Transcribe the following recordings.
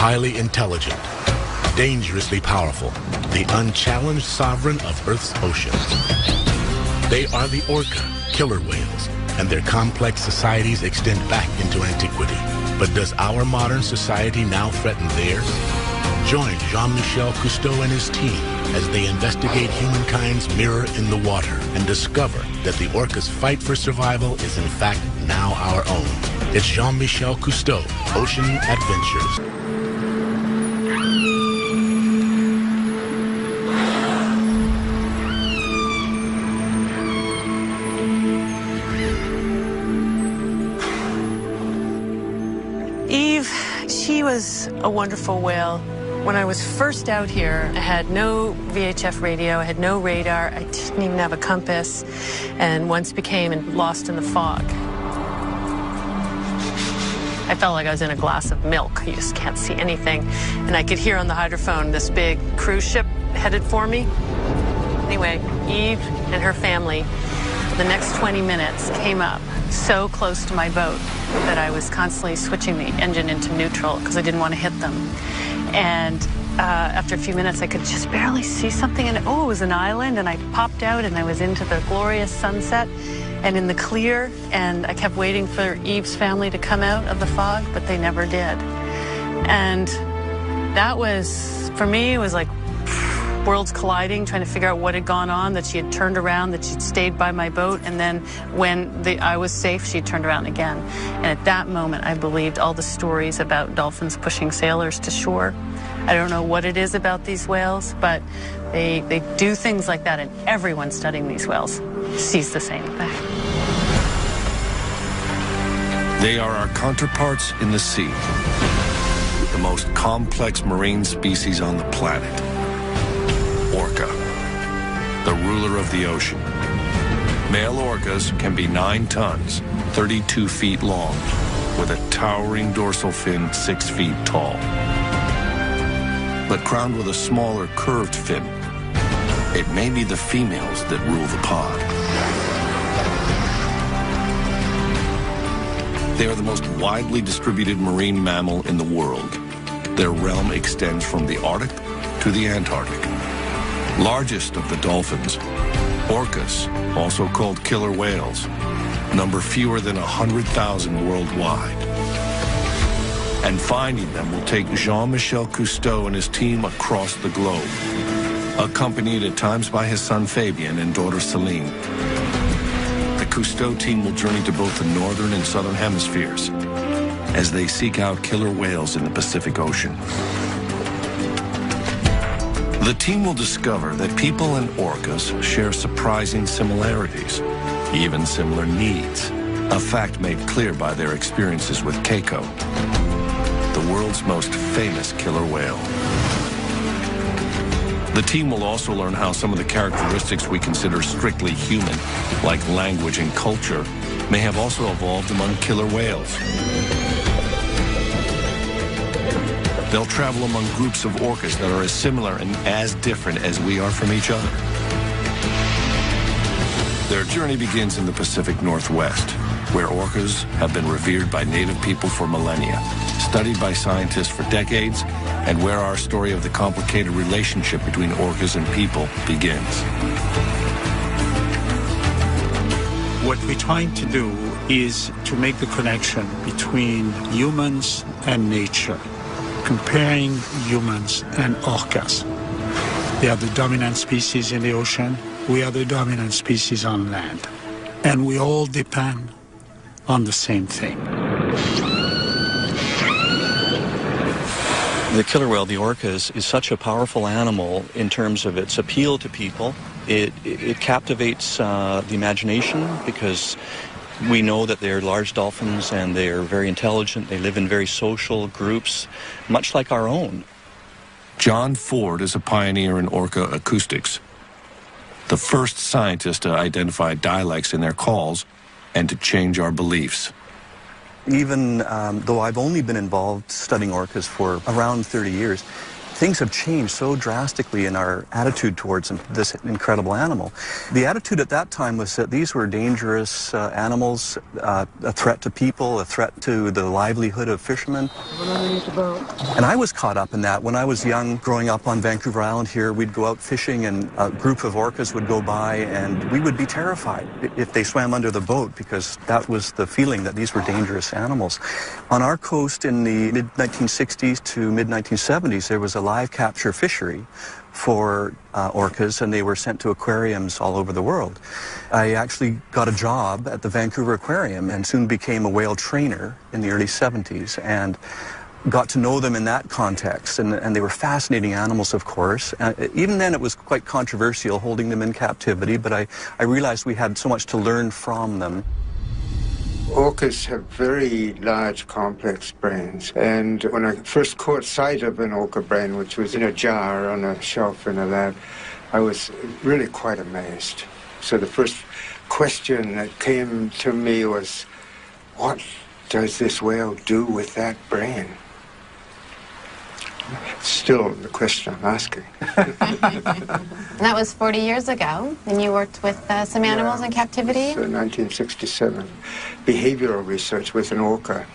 highly intelligent, dangerously powerful, the unchallenged sovereign of Earth's oceans. They are the orca, killer whales, and their complex societies extend back into antiquity. But does our modern society now threaten theirs? Join Jean-Michel Cousteau and his team as they investigate humankind's mirror in the water and discover that the orca's fight for survival is in fact now our own. It's Jean-Michel Cousteau, Ocean Adventures. She was a wonderful whale. When I was first out here, I had no VHF radio, I had no radar, I didn't even have a compass, and once became lost in the fog. I felt like I was in a glass of milk. You just can't see anything. And I could hear on the hydrophone this big cruise ship headed for me. Anyway, Eve and her family, the next 20 minutes, came up so close to my boat that I was constantly switching the engine into neutral because I didn't want to hit them. And after a few minutes, I could just barely see something, and it was an island, and I popped out, and I was into the glorious sunset and in the clear, and I kept waiting for Eve's family to come out of the fog, but they never did. And that was, for me, it was like worlds colliding, trying to figure out what had gone on, that she had turned around, that she'd stayed by my boat, and then when I was safe, she turned around again. And at that moment, I believed all the stories about dolphins pushing sailors to shore. I don't know what it is about these whales, but they do things like that, and everyone studying these whales sees the same thing. They are our counterparts in the sea, the most complex marine species on the planet. Orca, the ruler of the ocean. Male orcas can be 9 tons, 32 feet long, with a towering dorsal fin 6 feet tall. But crowned with a smaller curved fin, it may be the females that rule the pod. They are the most widely distributed marine mammal in the world. Their realm extends from the Arctic to the Antarctic. Largest of the dolphins, orcas, also called killer whales, number fewer than 100,000 worldwide. And finding them will take Jean-Michel Cousteau and his team across the globe, accompanied at times by his son Fabien and daughter Celine. The Cousteau team will journey to both the northern and southern hemispheres as they seek out killer whales in the Pacific Ocean. The team will discover that people and orcas share surprising similarities, even similar needs, a fact made clear by their experiences with Keiko, the world's most famous killer whale. The team will also learn how some of the characteristics we consider strictly human, like language and culture, may have also evolved among killer whales. They'll travel among groups of orcas that are as similar and as different as we are from each other. Their journey begins in the Pacific Northwest, where orcas have been revered by native people for millennia, studied by scientists for decades, and where our story of the complicated relationship between orcas and people begins. What we're trying to do is to make the connection between humans and nature, comparing humans and orcas. They are the dominant species in the ocean. We are the dominant species on land. And we all depend on the same thing. The killer whale, the orcas, is such a powerful animal in terms of its appeal to people. It captivates the imagination because we know that they're large dolphins and they're very intelligent. They live in very social groups, much like our own. John Ford is a pioneer in orca acoustics, the first scientist to identify dialects in their calls and to change our beliefs. Even though I've only been involved studying orcas for around 30 years, things have changed so drastically in our attitude towards this incredible animal. The attitude at that time was that these were dangerous animals, a threat to people, a threat to the livelihood of fishermen. And I was caught up in that. When I was young, growing up on Vancouver Island here, we'd go out fishing and a group of orcas would go by and we would be terrified if they swam under the boat, because that was the feeling that these were dangerous animals. On our coast in the mid-1960s to mid-1970s, there was a live capture fishery for orcas, and they were sent to aquariums all over the world. I actually got a job at the Vancouver Aquarium and soon became a whale trainer in the early 70s, and got to know them in that context, and they were fascinating animals, of course. Even then it was quite controversial holding them in captivity, but I realized we had so much to learn from them. Orcas have very large, complex brains, and when I first caught sight of an orca brain, which was in a jar on a shelf in a lab, I was really quite amazed. So the first question that came to me was, what does this whale do with that brain? Still the question I'm asking. That was 40 years ago, and you worked with some animals in captivity? 1967. Behavioral research with an orca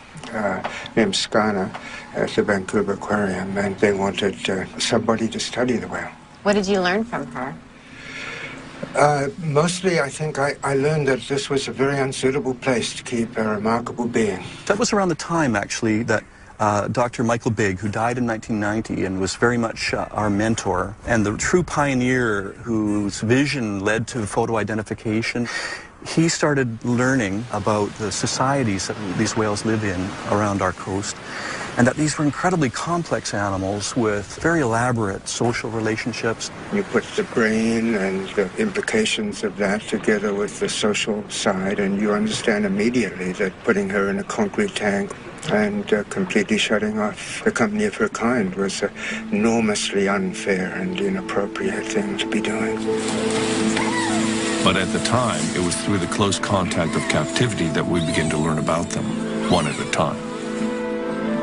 named Skana at the Vancouver Aquarium, and they wanted somebody to study the whale. What did you learn from her? Mostly, I think I learned that this was a very unsuitable place to keep a remarkable being. That was around the time, actually, that Dr. Michael Bigg, who died in 1990 and was very much our mentor and the true pioneer whose vision led to photo identification, he started learning about the societies that these whales live in around our coast, and that these were incredibly complex animals with very elaborate social relationships. You put the brain and the implications of that together with the social side, and you understand immediately that putting her in a concrete tank and completely shutting off the company of her kind was an enormously unfair and inappropriate thing to be doing. But at the time, it was through the close contact of captivity that we begin to learn about them, one at a time.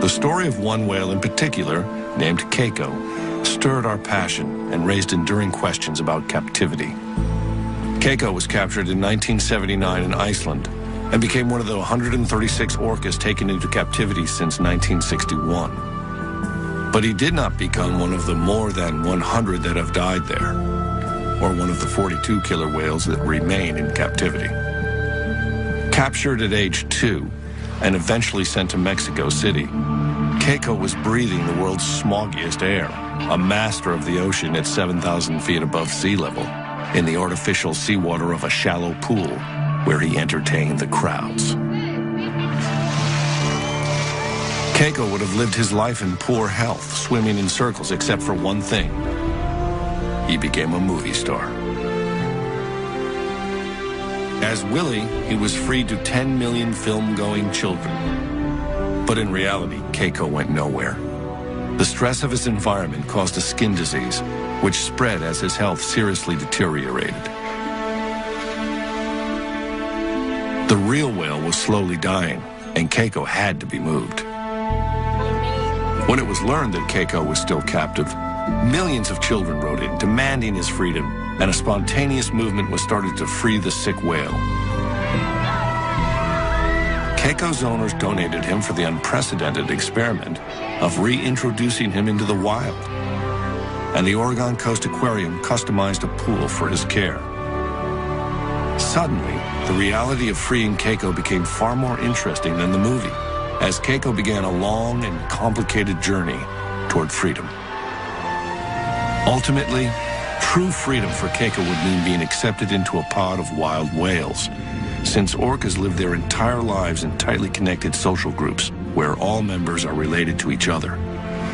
The story of one whale in particular, named Keiko, stirred our passion and raised enduring questions about captivity. Keiko was captured in 1979 in Iceland and became one of the 136 orcas taken into captivity since 1961. But he did not become one of the more than 100 that have died there, or one of the 42 killer whales that remain in captivity. Captured at age 2 and eventually sent to Mexico City, Keiko was breathing the world's smoggiest air, a master of the ocean at 7,000 feet above sea level, in the artificial seawater of a shallow pool where he entertained the crowds. Keiko would have lived his life in poor health, swimming in circles, except for one thing. He became a movie star. As Willie, he was free to 10 million film-going children. But in reality, Keiko went nowhere. The stress of his environment caused a skin disease, which spread as his health seriously deteriorated. The real whale was slowly dying, and Keiko had to be moved. When it was learned that Keiko was still captive, millions of children wrote in, demanding his freedom, and a spontaneous movement was started to free the sick whale. Keiko's owners donated him for the unprecedented experiment of reintroducing him into the wild, and the Oregon Coast Aquarium customized a pool for his care. Suddenly, the reality of freeing Keiko became far more interesting than the movie, as Keiko began a long and complicated journey toward freedom. Ultimately, true freedom for Keiko would mean being accepted into a pod of wild whales, since orcas live their entire lives in tightly connected social groups where all members are related to each other.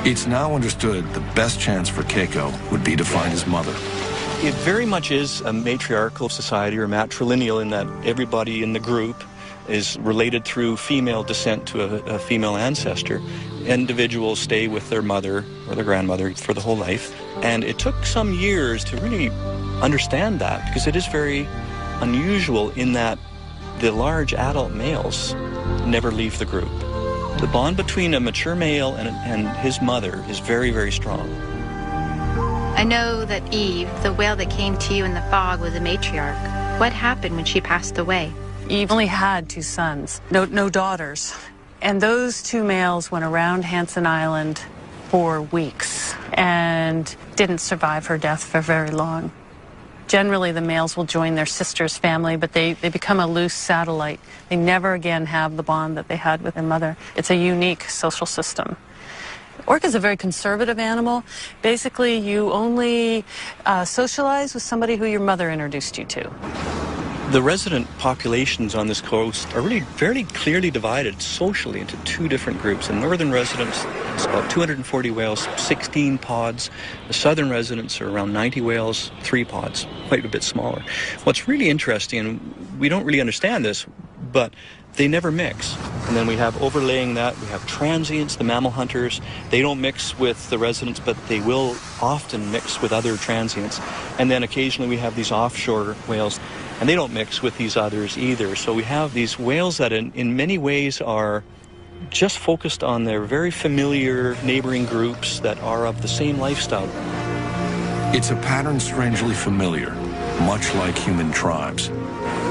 It's now understood the best chance for Keiko would be to find his mother. It very much is a matriarchal society, or matrilineal, in that everybody in the group is related through female descent to a female ancestor. Individuals stay with their mother or their grandmother for the whole life. And it took some years to really understand that, because it is very unusual in that the large adult males never leave the group. The bond between a mature male and his mother is very, very strong. I know that Eve, the whale that came to you in the fog, was a matriarch. What happened when she passed away? Eve only had 2 sons, no daughters. And those 2 males went around Hansen Island for weeks and didn't survive her death for very long. Generally, the males will join their sister's family, but they become a loose satellite. They never again have the bond that they had with their mother. It's a unique social system. Orca is a very conservative animal. Basically, you only socialize with somebody who your mother introduced you to. The resident populations on this coast are really fairly clearly divided socially into 2 different groups. The northern residents, it's about 240 whales, 16 pods. The southern residents are around 90 whales, 3 pods, quite a bit smaller. What's really interesting, and we don't really understand this, but they never mix. And then we have overlaying that, we have transients, the mammal hunters. They don't mix with the residents, but they will often mix with other transients. And then occasionally we have these offshore whales, and they don't mix with these others either. So we have these whales that in many ways are just focused on their very familiar neighboring groups that are of the same lifestyle. It's a pattern strangely familiar, much like human tribes,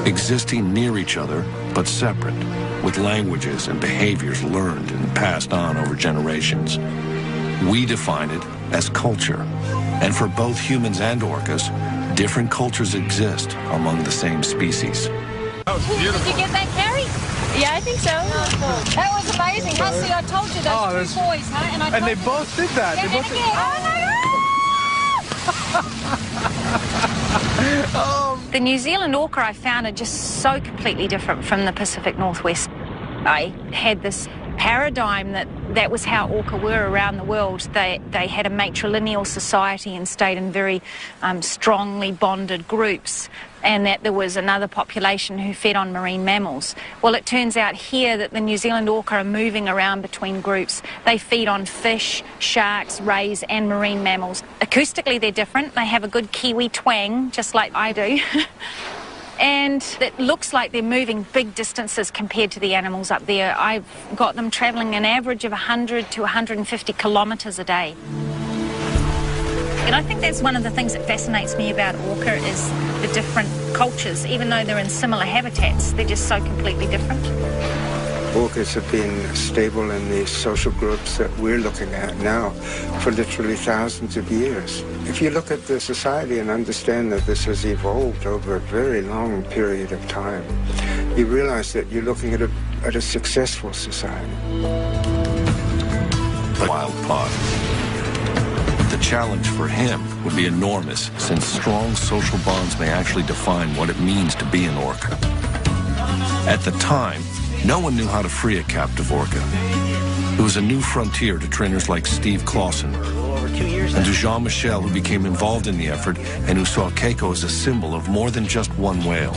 existing near each other but separate, with languages and behaviors learned and passed on over generations. We define it as culture, and for both humans and orcas, different cultures exist among the same species. That was beautiful. Did you get that, Carrie? Yeah, I think so. That was amazing. Huh? See, I told you those 2 boys, huh? And they both did that. They both did. Oh, the New Zealand orca I found are just so completely different from the Pacific Northwest. I had this paradigm that was how orca were around the world. They had a matrilineal society and stayed in very strongly bonded groups, and that there was another population who fed on marine mammals. Well, it turns out here that the New Zealand orca are moving around between groups. They feed on fish, sharks, rays, and marine mammals. Acoustically, they're different. They have a good Kiwi twang, just like I do. And it looks like they're moving big distances compared to the animals up there. I've got them travelling an average of 100 to 150 kilometres a day. And I think that's one of the things that fascinates me about orca is the different cultures. Even though they're in similar habitats, they're just so completely different. Orcas have been stable in the social groups that we're looking at now for literally thousands of years. If you look at the society and understand that this has evolved over a very long period of time, you realize that you're looking at a successful society. The wild pod. The challenge for him would be enormous, since strong social bonds may actually define what it means to be an orca. At the time, no one knew how to free a captive orca. It was a new frontier to trainers like Steve Clausen and to Jean-Michel, who became involved in the effort and who saw Keiko as a symbol of more than just one whale.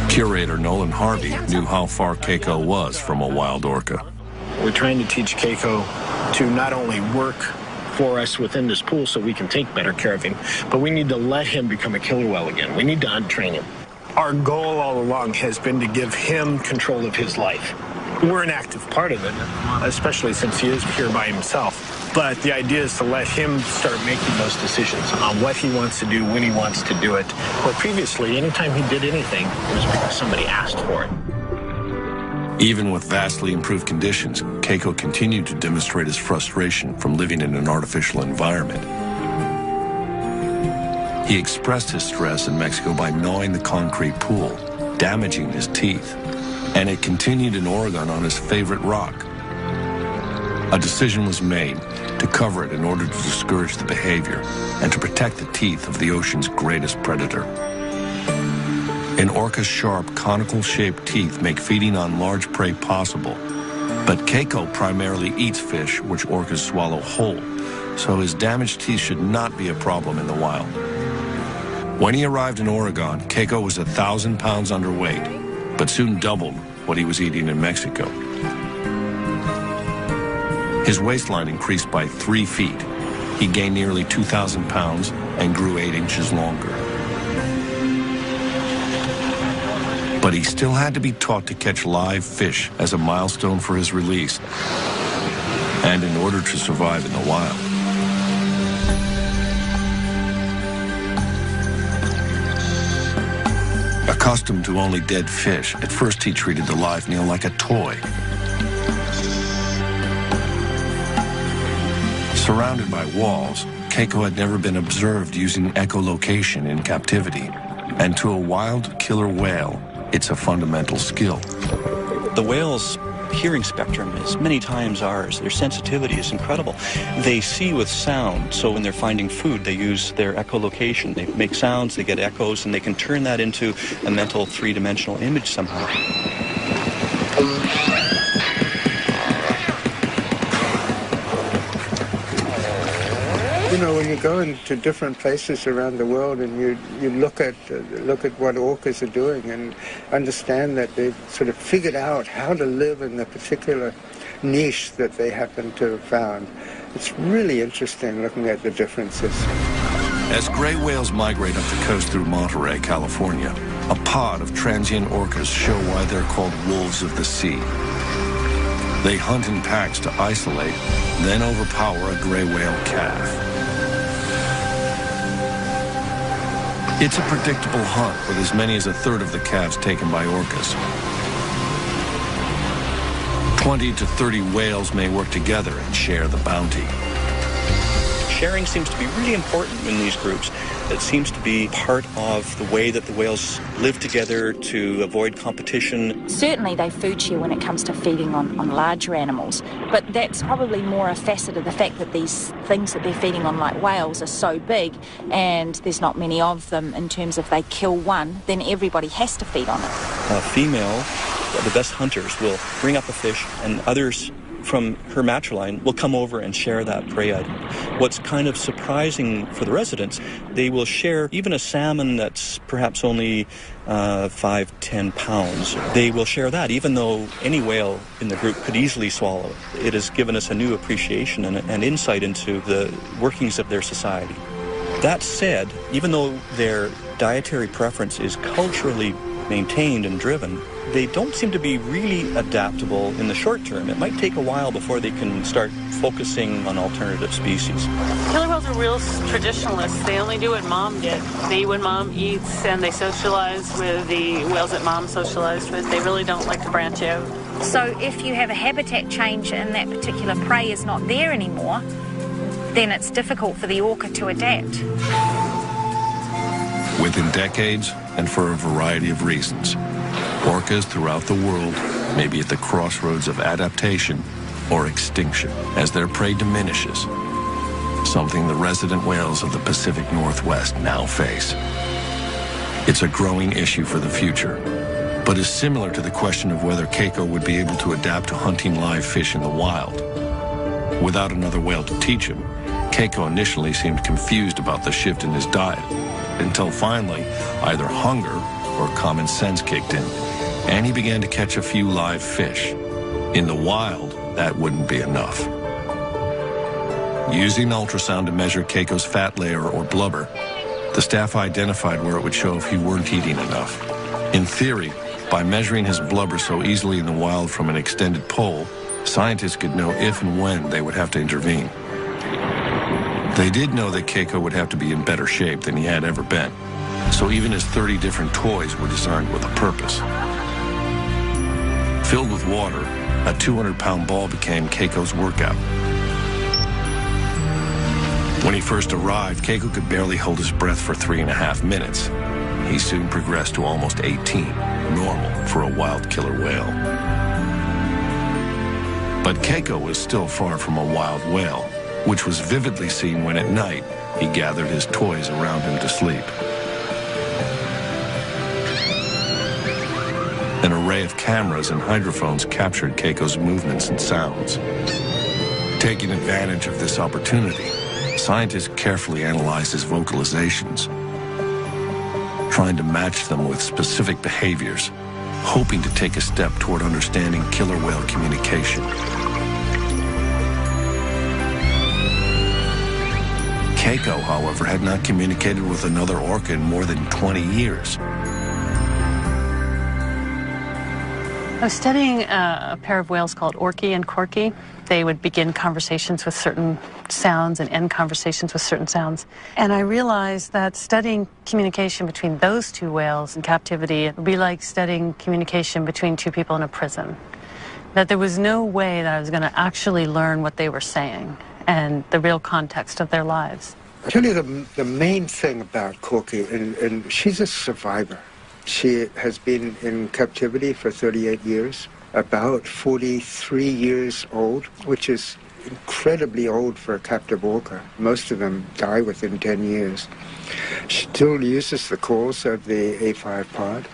Curator Nolan Harvey knew how far Keiko was from a wild orca. We're trying to teach Keiko to not only work for us within this pool so we can take better care of him, but we need to let him become a killer whale again. We need to untrain him. Our goal all along has been to give him control of his life. We're an active part of it, especially since he is here by himself. But the idea is to let him start making those decisions on what he wants to do, when he wants to do it. Where previously, anytime he did anything, it was because somebody asked for it. Even with vastly improved conditions, Keiko continued to demonstrate his frustration from living in an artificial environment. He expressed his stress in Mexico by gnawing the concrete pool, damaging his teeth, and it continued in Oregon on his favorite rock. A decision was made to cover it in order to discourage the behavior and to protect the teeth of the ocean's greatest predator. An orca's sharp, conical-shaped teeth make feeding on large prey possible, but Keiko primarily eats fish which orcas swallow whole, so his damaged teeth should not be a problem in the wild. When he arrived in Oregon, Keiko was 1,000 pounds underweight, but soon doubled what he was eating in Mexico. His waistline increased by 3 feet. He gained nearly 2,000 pounds and grew 8 inches longer. But But he still had to be taught to catch live fish as a milestone for his release, and in order to survive in the wild. Accustomed to only dead fish, at first he treated the live meal like a toy. Surrounded by walls, Keiko had never been observed using echolocation in captivity. And to a wild killer whale, it's a fundamental skill. The whale's hearing spectrum is many times ours. Their sensitivity is incredible. They see with sound, so when they're finding food, they use their echolocation. They make sounds, they get echoes, and they can turn that into a mental three-dimensional image somehow. You know, when you go into different places around the world and you look at what orcas are doing and understand that they've sort of figured out how to live in the particular niche that they happen to have found, it's really interesting looking at the differences. As gray whales migrate up the coast through Monterey, California, a pod of transient orcas show why they're called wolves of the sea. They hunt in packs to isolate, then overpower a gray whale calf. It's a predictable hunt with as many as a third of the calves taken by orcas. 20 to 30 whales may work together and share the bounty. Sharing seems to be really important in these groups. It seems to be part of the way that the whales live together to avoid competition. Certainly they food share when it comes to feeding on larger animals, but that's probably more a facet of the fact that these things that they're feeding on, like whales, are so big and there's not many of them. In terms of they kill one, then everybody has to feed on it. A female, the best hunters, will bring up a fish, and others from her matriline will come over and share that prey item. What's kind of surprising for the residents, they will share even a salmon that's perhaps only 5-10 pounds. They will share that, even though any whale in the group could easily swallow it. It has given us a new appreciation and insight into the workings of their society. That said, even though their dietary preference is culturally maintained and driven, they don't seem to be really adaptable in the short term. It might take a while before they can start focusing on alternative species. Killer whales are real traditionalists. They only do what mom did. They eat when mom eats, and they socialize with the whales that mom socialized with. They really don't like to branch out. So if you have a habitat change and that particular prey is not there anymore, then it's difficult for the orca to adapt. Within decades, and for a variety of reasons, orcas throughout the world may be at the crossroads of adaptation or extinction as their prey diminishes, something the resident whales of the Pacific Northwest now face. It's a growing issue for the future, but is similar to the question of whether Keiko would be able to adapt to hunting live fish in the wild. Without another whale to teach him, Keiko initially seemed confused about the shift in his diet, until finally either hunger or common sense kicked in, and he began to catch a few live fish. In the wild, that wouldn't be enough. Using ultrasound to measure Keiko's fat layer or blubber, the staff identified where it would show if he weren't eating enough. In theory, by measuring his blubber so easily in the wild from an extended pole, scientists could know if and when they would have to intervene. They did know that Keiko would have to be in better shape than he had ever been, so even his 30 different toys were designed with a purpose. Filled with water, a 200-pound ball became Keiko's workout. When he first arrived, Keiko could barely hold his breath for 3.5 minutes. He soon progressed to almost 18, normal for a wild killer whale. But Keiko was still far from a wild whale, which was vividly seen when at night he gathered his toys around him to sleep. An array of cameras and hydrophones captured Keiko's movements and sounds. Taking advantage of this opportunity, scientists carefully analyzed his vocalizations, trying to match them with specific behaviors, hoping to take a step toward understanding killer whale communication. Keiko, however, had not communicated with another orca in more than 20 years. I was studying a pair of whales called Orca and Corky. They would begin conversations with certain sounds and end conversations with certain sounds. And I realized that studying communication between those two whales in captivity would be like studying communication between two people in a prison. That there was no way that I was going to actually learn what they were saying and the real context of their lives. I'll tell you the main thing about Corky, and she's a survivor. She has been in captivity for 38 years, about 43 years old, which is incredibly old for a captive orca. Most of them die within 10 years. She still uses the calls of the A5 pod,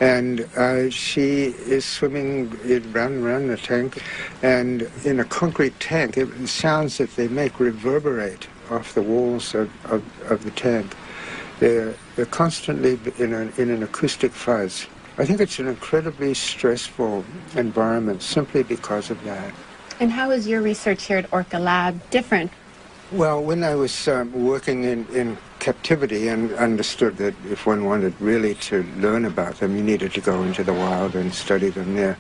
and she is swimming around the tank, and in a concrete tank, the sounds that they make reverberate off the walls of the tank. They're constantly in an acoustic fuzz. I think it's an incredibly stressful environment simply because of that. And how is your research here at Orca Lab different? Well, when I was working in captivity and understood that if one wanted really to learn about them, you needed to go into the wild and study them there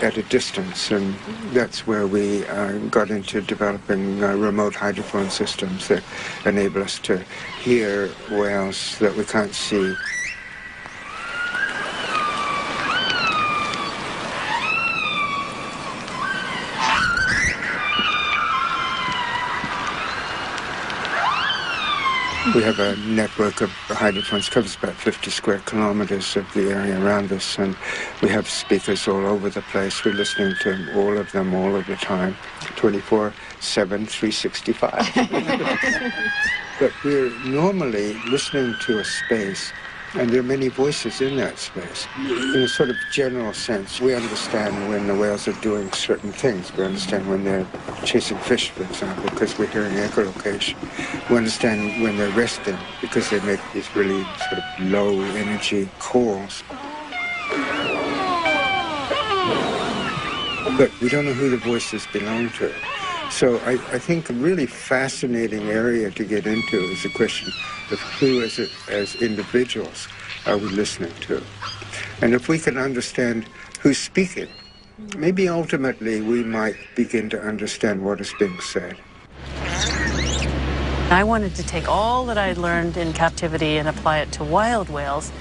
at a distance. And that's where we got into developing remote hydrophone systems that enable us to hear whales that we can't see. We have a network of hydrophones, covers about 50 square kilometers of the area around us, and we have speakers all over the place. We're listening to all of them all of the time, 24/7, 365. But we're normally listening to a space, and there are many voices in that space. In a sort of general sense, we understand when the whales are doing certain things. We understand when they're chasing fish, for example, because we're hearing echolocation. We understand when they're resting, because they make these really sort of low-energy calls. But we don't know who the voices belong to. So I think a really fascinating area to get into is the question of who as individuals are we listening to. And if we can understand who's speaking, maybe ultimately we might begin to understand what is being said. I wanted to take all that I'd learned in captivity and apply it to wild whales.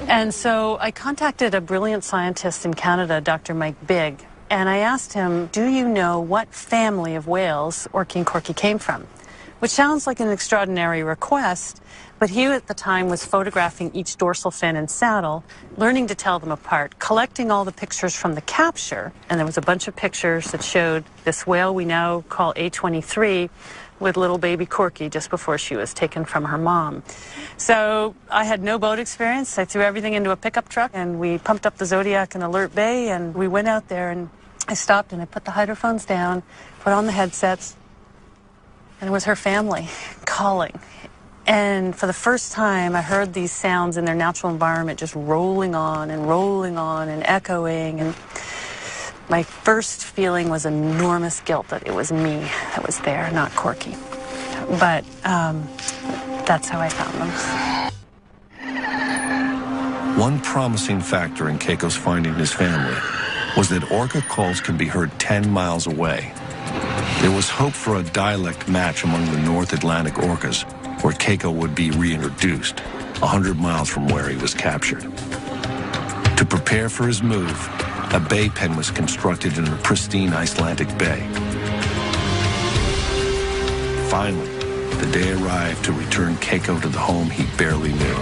And so I contacted a brilliant scientist in Canada, Dr. Mike Bigg, and I asked him, do you know what family of whales Orca and Corky came from? Which sounds like an extraordinary request, but he at the time was photographing each dorsal fin and saddle, learning to tell them apart, collecting all the pictures from the capture, and there was a bunch of pictures that showed this whale we now call A23 with little baby Corky just before she was taken from her mom. So I had no boat experience. I threw everything into a pickup truck, and we pumped up the Zodiac in Alert Bay, and we went out there, and I stopped and I put the hydrophones down, put on the headsets, and it was her family calling. And for the first time, I heard these sounds in their natural environment just rolling on and echoing. And my first feeling was enormous guilt that it was me that was there, not Corky. But that's how I found them. One promising factor in Keiko's finding his family was that orca calls can be heard 10 miles away. There was hope for a dialect match among the North Atlantic orcas, where Keiko would be reintroduced, 100 miles from where he was captured. To prepare for his move, a bay pen was constructed in a pristine Icelandic bay. Finally, the day arrived to return Keiko to the home he barely knew.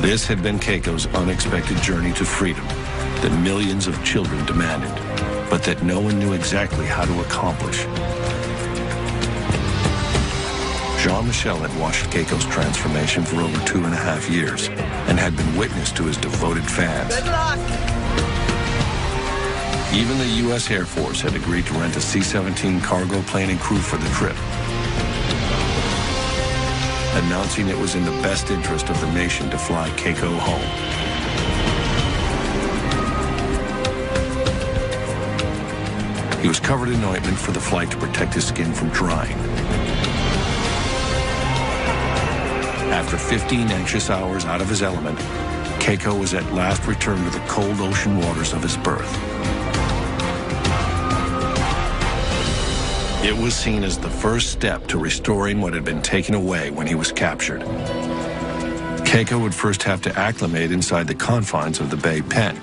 This had been Keiko's unexpected journey to freedom that millions of children demanded, but that no one knew exactly how to accomplish. Jean-Michel had watched Keiko's transformation for over 2.5 years and had been witness to his devoted fans. Good luck! Even the U.S. Air Force had agreed to rent a C-17 cargo plane and crew for the trip, announcing it was in the best interest of the nation to fly Keiko home. He was covered in ointment for the flight to protect his skin from drying. After 15 anxious hours out of his element, Keiko was at last returned to the cold ocean waters of his birth. It was seen as the first step to restoring what had been taken away when he was captured. Keiko would first have to acclimate inside the confines of the bay pen.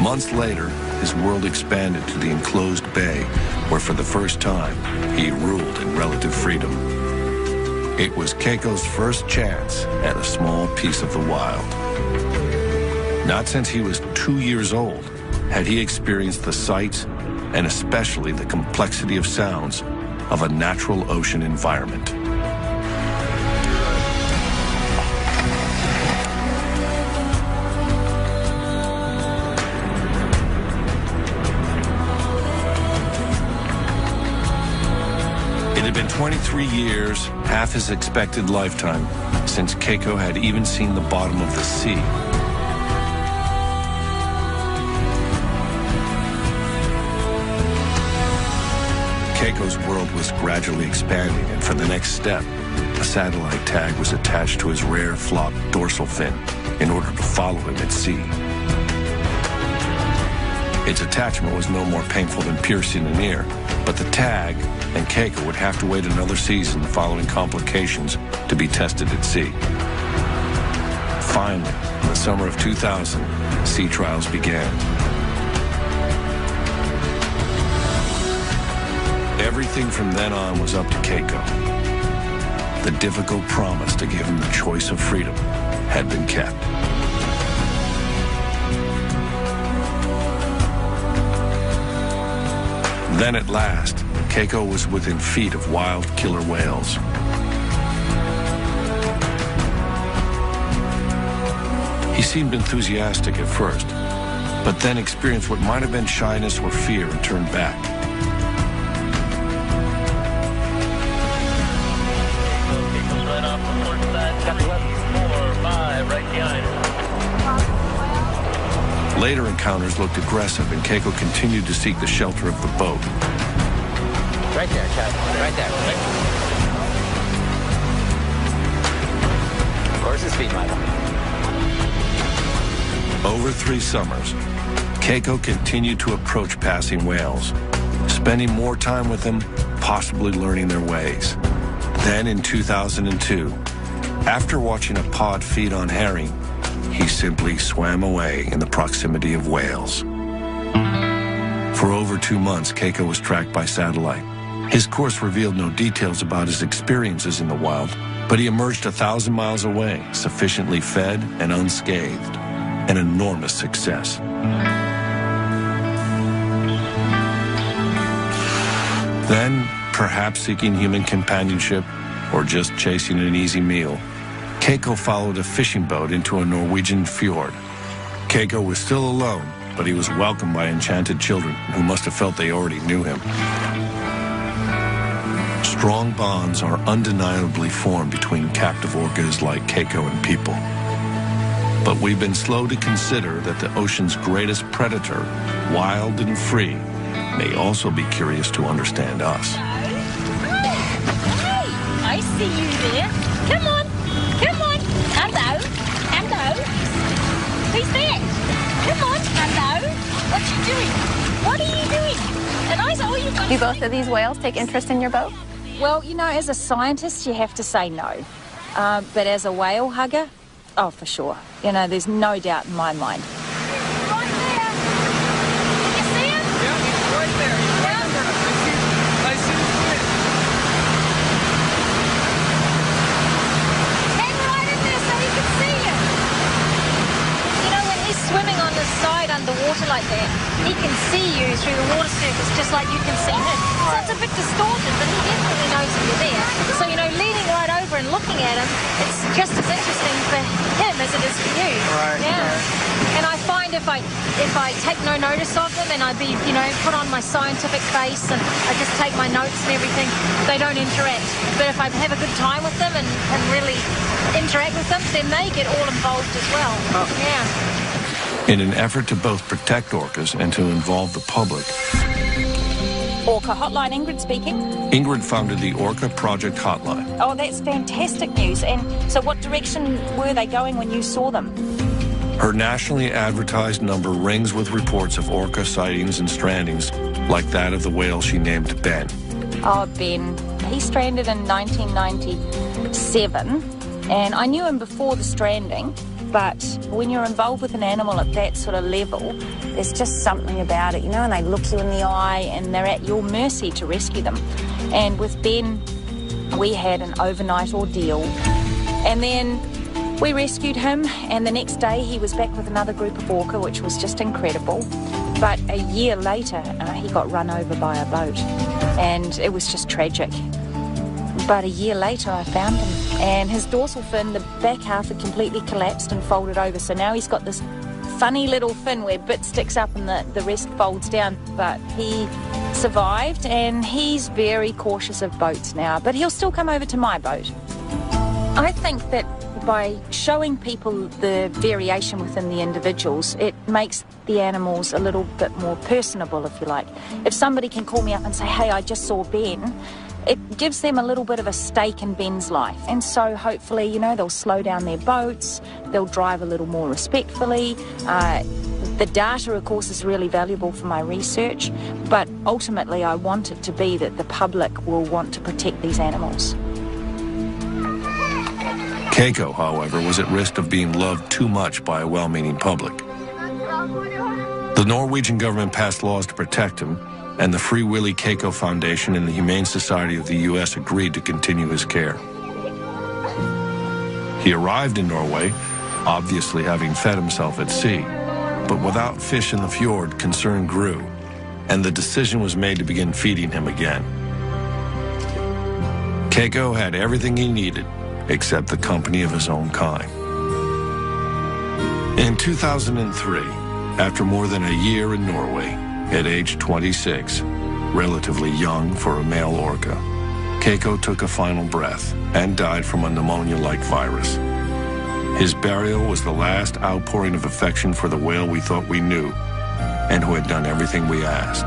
Months later, his world expanded to the enclosed bay, where for the first time, he ruled in relative freedom. It was Keiko's first chance at a small piece of the wild. Not since he was 2 years old had he experienced the sights and especially the complexity of sounds of a natural ocean environment. It had been 23 years, half his expected lifetime, since Keiko had even seen the bottom of the sea. Keiko's world was gradually expanding, and for the next step, a satellite tag was attached to his rare flopped dorsal fin in order to follow him at sea. Its attachment was no more painful than piercing an ear, but the tag and Keiko would have to wait another season following complications to be tested at sea. Finally, in the summer of 2000, sea trials began. Everything from then on was up to Keiko. The difficult promise to give him the choice of freedom had been kept. Then at last, Keiko was within feet of wild killer whales. He seemed enthusiastic at first, but then experienced what might have been shyness or fear and turned back. Later encounters looked aggressive, and Keiko continued to seek the shelter of the boat. Right there, Chad. Right there. Horse's feet, Michael. Over 3 summers, Keiko continued to approach passing whales, spending more time with them, possibly learning their ways. Then in 2002, after watching a pod feed on herring, he simply swam away in the proximity of whales. For over 2 months, Keiko was tracked by satellite. His course revealed no details about his experiences in the wild, but he emerged 1,000 miles away, sufficiently fed and unscathed. An enormous success. Then, perhaps seeking human companionship or just chasing an easy meal, Keiko followed a fishing boat into a Norwegian fjord. Keiko was still alone, but he was welcomed by enchanted children who must have felt they already knew him. Strong bonds are undeniably formed between captive orcas like Keiko and people. But we've been slow to consider that the ocean's greatest predator, wild and free, may also be curious to understand us. Hey, I see you there. Come on. Come on. Hello. Hello. Who's that? Come on. Hello. What you doing? What are you doing? And I said, oh, you've got... Do both of these whales take interest in your boat? Well, you know, as a scientist, you have to say no. But as a whale hugger, oh, for sure. You know, there's no doubt in my mind. Right there. You see him? Yeah, he's right there. He's right there. I see his fin. Hang right in there so you can see him. You know, when he's swimming on the side underwater like that, he can see you through the water surface just like you can see him. So it's a bit distorted, but he definitely knows that you're there. So, you know, leaning right over and looking at him, it's just as interesting for him as it is for you. Right. Yeah. Right. And I find if I take no notice of them and I put on my scientific face and I just take my notes and everything, they don't interact. But if I have a good time with them and really interact with them, then they get all involved as well. Oh. Yeah. In an effort to both protect orcas and to involve the public, Orca Hotline, Ingrid speaking. Ingrid founded the Orca Project Hotline. Oh, that's fantastic news. And so what direction were they going when you saw them? Her nationally advertised number rings with reports of orca sightings and strandings, like that of the whale she named Ben. Oh, Ben. He stranded in 1997, and I knew him before the stranding, but when you're involved with an animal at that sort of level, there's just something about it, you know, and they look you in the eye and they're at your mercy to rescue them. And with Ben, we had an overnight ordeal, and then we rescued him, and the next day he was back with another group of orca, which was just incredible. But a year later, he got run over by a boat, and it was just tragic. But a year later, I found him, and his dorsal fin, the back half, had completely collapsed and folded over. So now he's got this funny little fin where bit sticks up and the rest folds down. But he survived, and he's very cautious of boats now. But he'll still come over to my boat. I think that by showing people the variation within the individuals, it makes the animals a little bit more personable, if you like. If somebody can call me up and say, hey, I just saw Ben, it gives them a little bit of a stake in Ben's life. And so hopefully, you know, they'll slow down their boats, they'll drive a little more respectfully. The data, of course, is really valuable for my research, but ultimately I want it to be that the public will want to protect these animals. Keiko, however, was at risk of being loved too much by a well-meaning public. The Norwegian government passed laws to protect him, and the Free Willy Keiko Foundation and the Humane Society of the U.S. agreed to continue his care. He arrived in Norway, obviously having fed himself at sea, but without fish in the fjord, concern grew, and the decision was made to begin feeding him again. Keiko had everything he needed, except the company of his own kind. In 2003, after more than a year in Norway, at age 26, relatively young for a male orca, Keiko took a final breath and died from a pneumonia-like virus. His burial was the last outpouring of affection for the whale we thought we knew and who had done everything we asked.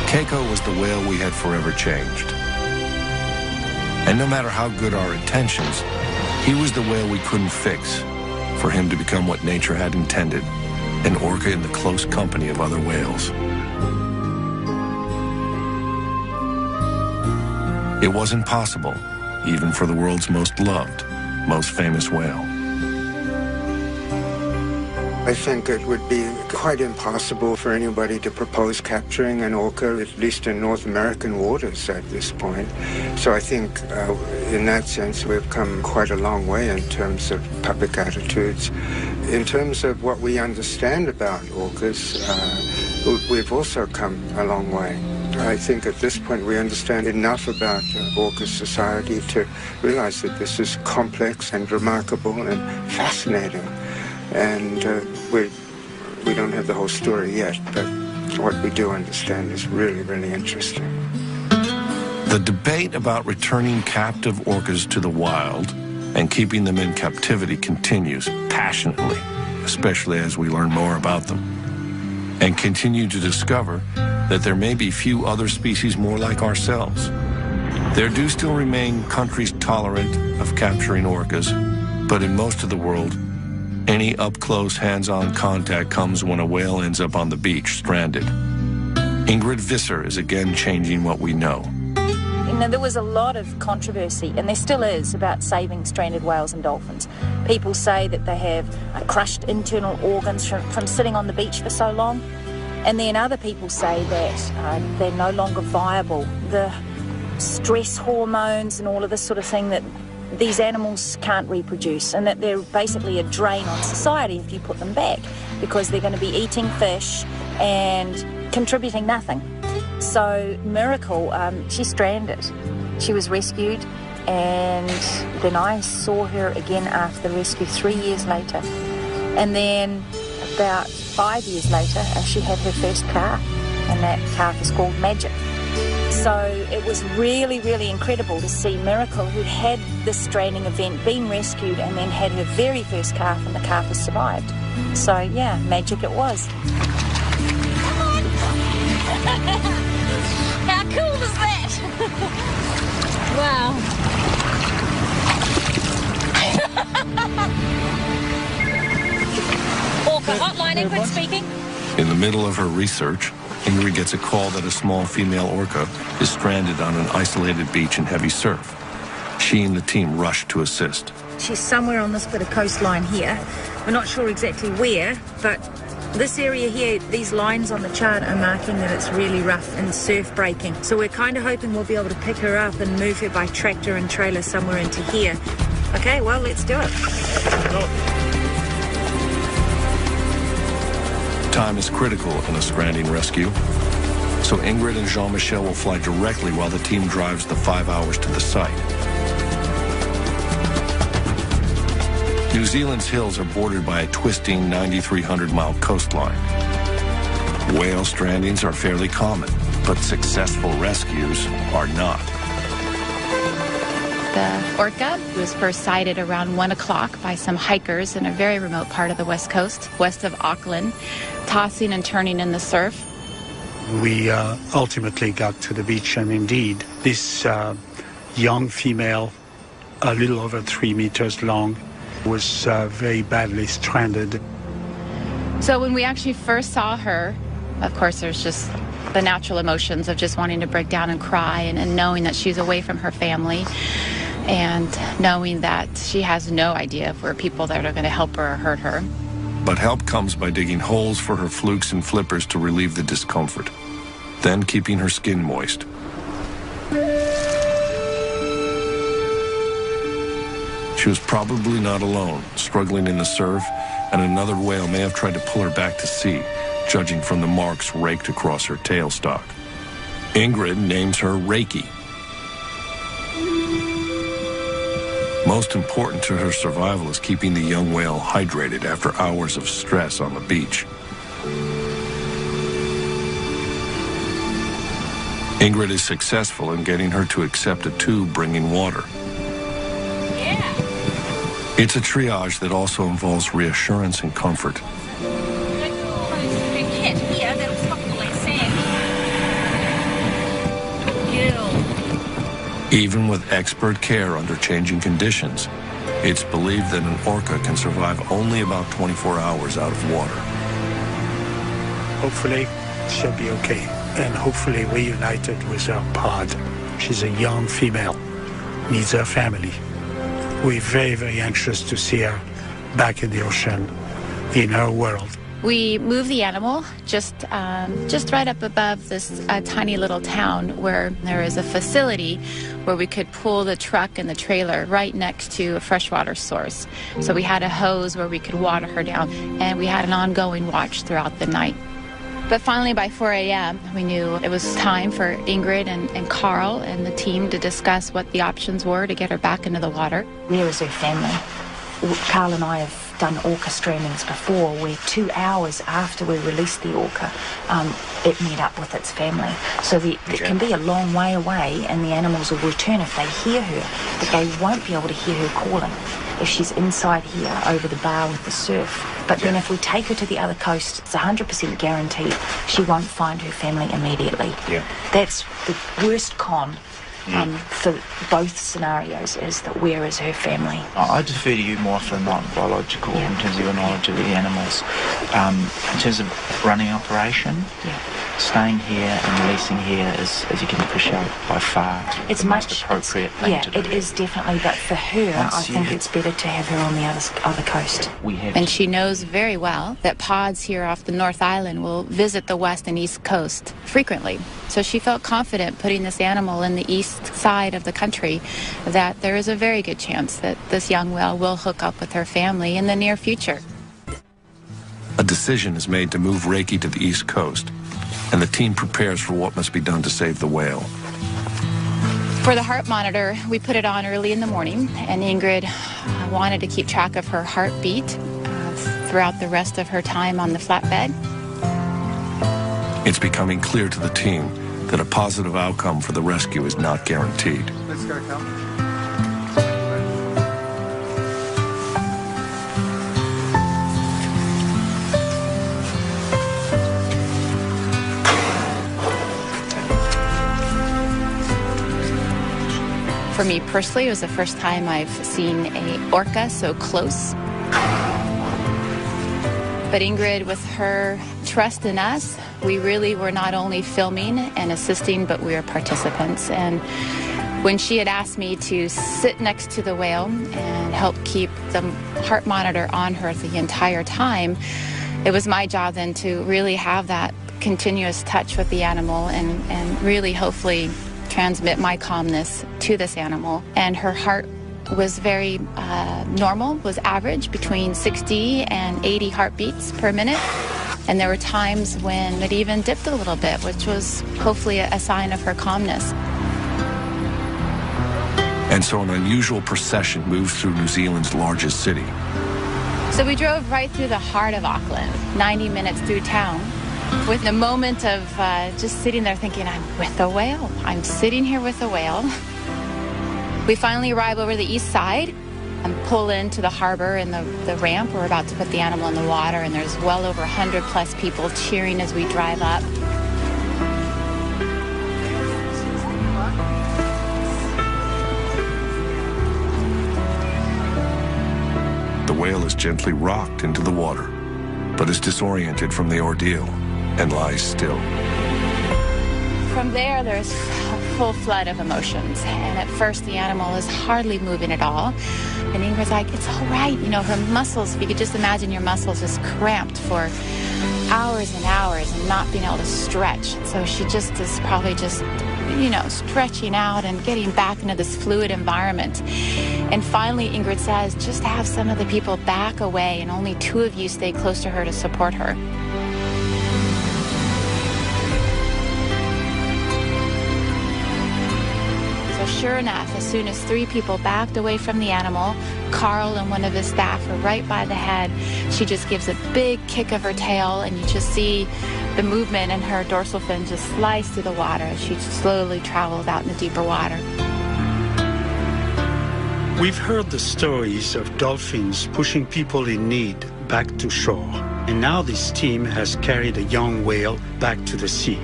Keiko was the whale we had forever changed. And no matter how good our intentions, he was the whale we couldn't fix for him to become what nature had intended, an orca in the close company of other whales. It wasn't possible, even for the world's most loved, most famous whale. I think it would be quite impossible for anybody to propose capturing an orca, at least in North American waters at this point. So I think in that sense we've come quite a long way in terms of public attitudes. In terms of what we understand about orcas, we've also come a long way. I think at this point we understand enough about orca society to realize that this is complex and remarkable and fascinating. And we don't have the whole story yet, but what we do understand is really, really interesting. The debate about returning captive orcas to the wild and keeping them in captivity continues passionately, especially as we learn more about them, and continue to discover that there may be few other species more like ourselves. There do still remain countries tolerant of capturing orcas, but in most of the world, any up-close, hands-on contact comes when a whale ends up on the beach, stranded. Ingrid Visser is again changing what we know. You know, there was a lot of controversy, and there still is, about saving stranded whales and dolphins. People say that they have crushed internal organs from sitting on the beach for so long, and then other people say that they're no longer viable. The stress hormones and all of this sort of thing, that these animals can't reproduce, and that they're basically a drain on society if you put them back, because they're going to be eating fish and contributing nothing. So Miracle, she's stranded. She was rescued, and then I saw her again after the rescue 3 years later. And then about 5 years later, she had her first calf. and that calf is called Magic. So it was really, really incredible to see Miracle, who had this stranding event, been rescued and then had her very first calf, and the calf has survived. So yeah, Magic it was. Come on! How cool is that? Wow. Orca hotline, Ingrid speaking. In the middle of her research, Ingrid gets a call that a small female orca is stranded on an isolated beach in heavy surf. She and the team rush to assist. She's somewhere on this bit of coastline here. We're not sure exactly where, but this area here, these lines on the chart are marking that it's really rough and surf breaking. So we're kind of hoping we'll be able to pick her up and move her by tractor and trailer somewhere into here. Okay, well, let's do it. Time is critical in a stranding rescue, so Ingrid and Jean-Michel will fly directly while the team drives the 5 hours to the site. New Zealand's hills are bordered by a twisting 9,300-mile coastline. Whale strandings are fairly common, but successful rescues are not. The orca was first sighted around 1 o'clock by some hikers in a very remote part of the west coast, west of Auckland, tossing and turning in the surf. We ultimately got to the beach, and indeed, this young female, a little over 3 meters long, was very badly stranded. So when we actually first saw her, of course, there's just the natural emotions of just wanting to break down and cry, and knowing that she's away from her family, and knowing that she has no idea if we're people that are going to help her or hurt her. But help comes by digging holes for her flukes and flippers to relieve the discomfort, then keeping her skin moist. She was probably not alone, struggling in the surf, and another whale may have tried to pull her back to sea, judging from the marks raked across her tailstock. Ingrid names her Reiki. Most important to her survival is keeping the young whale hydrated after hours of stress on the beach. Ingrid is successful in getting her to accept a tube bringing water. Yeah. It's a triage that also involves reassurance and comfort. Even with expert care under changing conditions, it's believed that an orca can survive only about 24 hours out of water. Hopefully, she'll be okay, and hopefully reunited with her pod. She's a young female, needs her family. We're very, very anxious to see her back in the ocean, in her world. We moved the animal just right up above this tiny little town where there is a facility where we could pull the truck and the trailer right next to a freshwater source. So we had a hose where we could water her down, and we had an ongoing watch throughout the night. But finally, by 4 a.m., we knew it was time for Ingrid and Carl and the team to discuss what the options were to get her back into the water. Where is her family? Carl and I have done orca strandings before, where 2 hours after we released the orca, it met up with its family. So it can be a long way away, and the animals will return if they hear her, but they won't be able to hear her calling if she's inside here over the bar with the surf. But then if we take her to the other coast, it's 100% guaranteed she won't find her family immediately. Yeah. That's the worst con. For both scenarios, is that where is her family? I defer to you more for non-biological in terms of your knowledge of the animals. In terms of running operation, staying here and releasing here is, as you can appreciate, by far it's the much most appropriate thing to do. It is definitely, but for her, I think it's better to have her on the other coast. And she knows very well that pods here off the North Island will visit the west and east coast frequently. So she felt confident putting this animal in the east side of the country, that there is a very good chance that this young whale will hook up with her family in the near future. A decision is made to move Reiki to the east coast, and the team prepares for what must be done to save the whale. For the heart monitor, we put it on early in the morning, and Ingrid wanted to keep track of her heartbeat throughout the rest of her time on the flatbed. It's becoming clear to the team that a positive outcome for the rescue is not guaranteed. Let's go, Cal. For me personally, it was the first time I've seen an orca so close. But Ingrid, with her trust in us, we really were not only filming and assisting, but we were participants. And when she had asked me to sit next to the whale and help keep the heart monitor on her the entire time, it was my job then to really have that continuous touch with the animal and really hopefully transmit my calmness to this animal. And her heart was very normal, was average, between 60 and 80 heartbeats per minute. And there were times when it even dipped a little bit, which was hopefully a sign of her calmness. And so an unusual procession moves through New Zealand's largest city. So we drove right through the heart of Auckland, 90 minutes through town, with the moment of just sitting there thinking, I'm with a whale. I'm sitting here with a whale. We finally arrive over the east side and pull into the harbor and the ramp. We're about to put the animal in the water, and there's well over 100 plus people cheering as we drive up. The whale is gently rocked into the water, but is disoriented from the ordeal and lies still. From there, there's a full flood of emotions. And at first, the animal is hardly moving at all. And Ingrid's like, it's all right. You know, her muscles, if you could just imagine your muscles just cramped for hours and hours and not being able to stretch. So she just is probably just, you know, stretching out and getting back into this fluid environment. And finally, Ingrid says, just have some of the people back away and only 2 of you stay close to her to support her. Sure enough, as soon as 3 people backed away from the animal, Carl and one of his staff were right by the head. She just gives a big kick of her tail, and you just see the movement in her dorsal fin just slice through the water as she slowly travels out in the deeper water. We've heard the stories of dolphins pushing people in need back to shore, and now this team has carried a young whale back to the sea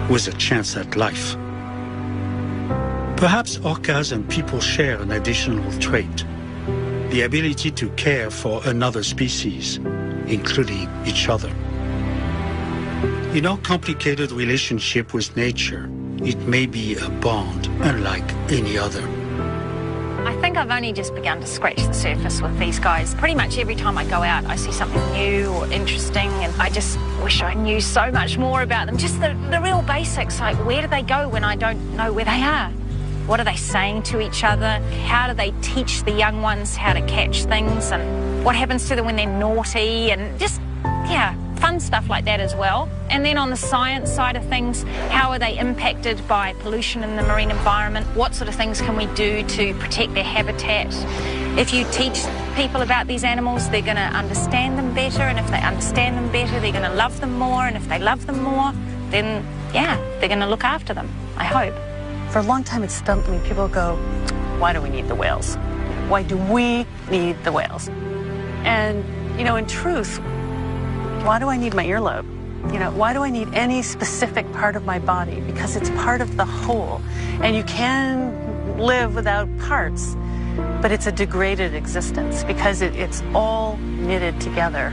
with a chance at life. Perhaps orcas and people share an additional trait, the ability to care for another species, including each other. In our complicated relationship with nature, it may be a bond unlike any other. I think I've only just begun to scratch the surface with these guys. Pretty much every time I go out, I see something new or interesting, and I just wish I knew so much more about them. Just the real basics, like where do they go when I don't know where they are? What are they saying to each other? How do they teach the young ones how to catch things? And what happens to them when they're naughty? And just, yeah, fun stuff like that as well. And then on the science side of things, how are they impacted by pollution in the marine environment? What sort of things can we do to protect their habitat? If you teach people about these animals, they're going to understand them better. And if they understand them better, they're going to love them more. And if they love them more, then, yeah, they're going to look after them, I hope. For a long time, it stumped me. People go, why do we need the whales? Why do we need the whales? And, you know, in truth, why do I need my earlobe? You know, why do I need any specific part of my body? Because it's part of the whole. And you can live without parts, but it's a degraded existence because it's all knitted together.